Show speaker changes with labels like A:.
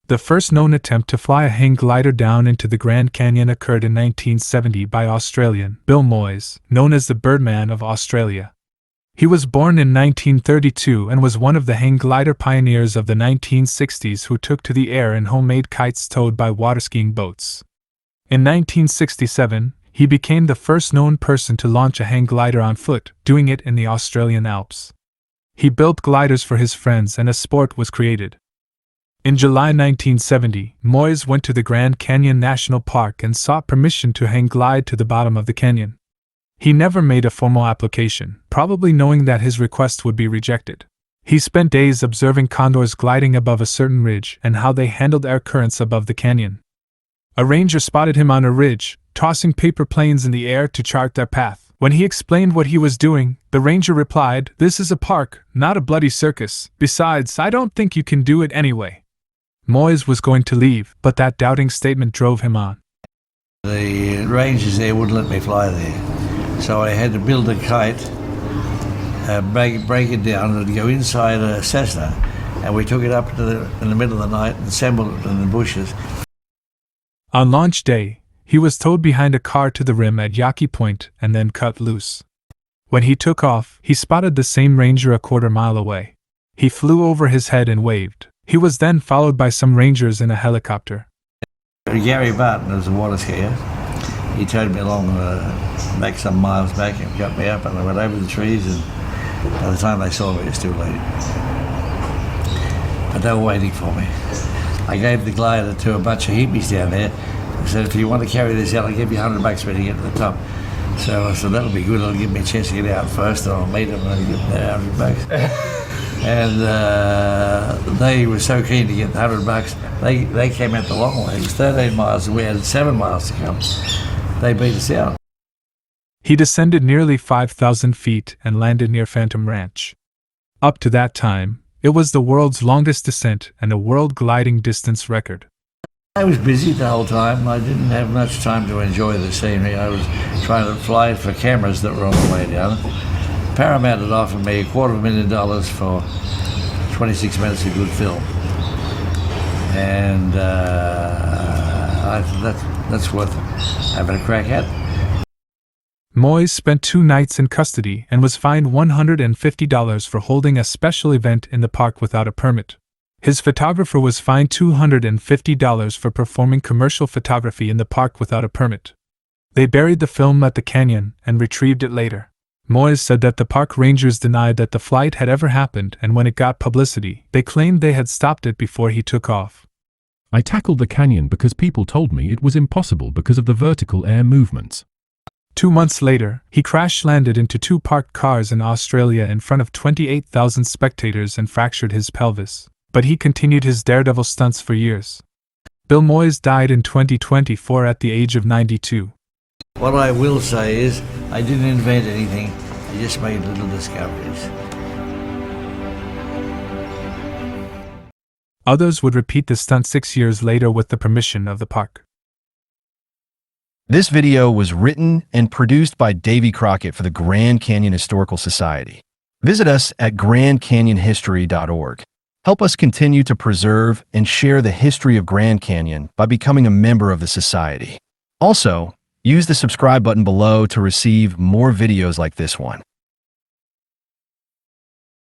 A: The first known attempt to fly a hang glider down into the Grand Canyon occurred in 1970 by Australian Bill Moyes, known as the Birdman of Australia. He was born in 1932 and was one of the hang glider pioneers of the 1960s who took to the air in homemade kites towed by waterskiing boats. In 1967, he became the first known person to launch a hang glider on foot, doing it in the Australian Alps. He built gliders for his friends and a sport was created. In July 1970, Moyes went to the Grand Canyon National Park and sought permission to hang glide to the bottom of the canyon. He never made a formal application, probably knowing that his request would be rejected. He spent days observing condors gliding above a certain ridge and how they handled air currents above the canyon. A ranger spotted him on a ridge, tossing paper planes in the air to chart their path. When he explained what he was doing, the ranger replied, "This is a park, not a bloody circus. Besides, I don't think you can do it anyway." Moyes was going to leave, but that doubting statement drove him on.
B: The rangers there wouldn't let me fly there, so I had to build a kite, break it down and go inside a Cessna, and we took it up in the middle of the night and assembled it in the bushes.
A: On launch day, he was towed behind a car to the rim at Yaki Point and then cut loose. When he took off, he spotted the same ranger a quarter-mile away. He flew over his head and waved. He was then followed by some rangers in a helicopter.
B: Gary Barton was a water skier. He towed me along back some miles back and got me up, and I went over the trees, and by the time they saw me it was too late. But they were waiting for me. I gave the glider to a bunch of hippies down there. I said, "If you want to carry this out, I'll give you $100 when you get to the top." So I said, "That'll be good. It'll give me a chance to get out first, and I'll meet them and I'll give them their $100. And they were so keen to get the $100. They came out the long way. It was 13 miles, and we had 7 miles to come. They beat us out.
A: He descended nearly 5,000 feet and landed near Phantom Ranch. Up to that time, it was the world's longest descent and a world gliding distance record.
B: I was busy the whole time. I didn't have much time to enjoy the scenery. I was trying to fly for cameras that were on the way down. Paramount had offered me $250,000 for 26 minutes of good film. And I thought that's worth having a crack at.
A: Moyes spent 2 nights in custody and was fined $150 for holding a special event in the park without a permit. His photographer was fined $250 for performing commercial photography in the park without a permit. They buried the film at the canyon and retrieved it later. Moyes said that the park rangers denied that the flight had ever happened, and when it got publicity, they claimed they had stopped it before he took off.
C: "I tackled the canyon because people told me it was impossible because of the vertical air movements."
A: 2 months later, he crash-landed into 2 parked cars in Australia in front of 28,000 spectators and fractured his pelvis. But he continued his daredevil stunts for years. Bill Moyes died in 2024 at the age of 92.
B: What I will say is, I didn't invent anything, I just made little discoveries.
A: Others would repeat the stunt 6 years later with the permission of the park.
D: This video was written and produced by Davy Crockett for the Grand Canyon Historical Society. Visit us at grandcanyonhistory.org. Help us continue to preserve and share the history of Grand Canyon by becoming a member of the Society. Also, use the subscribe button below to receive more videos like this one.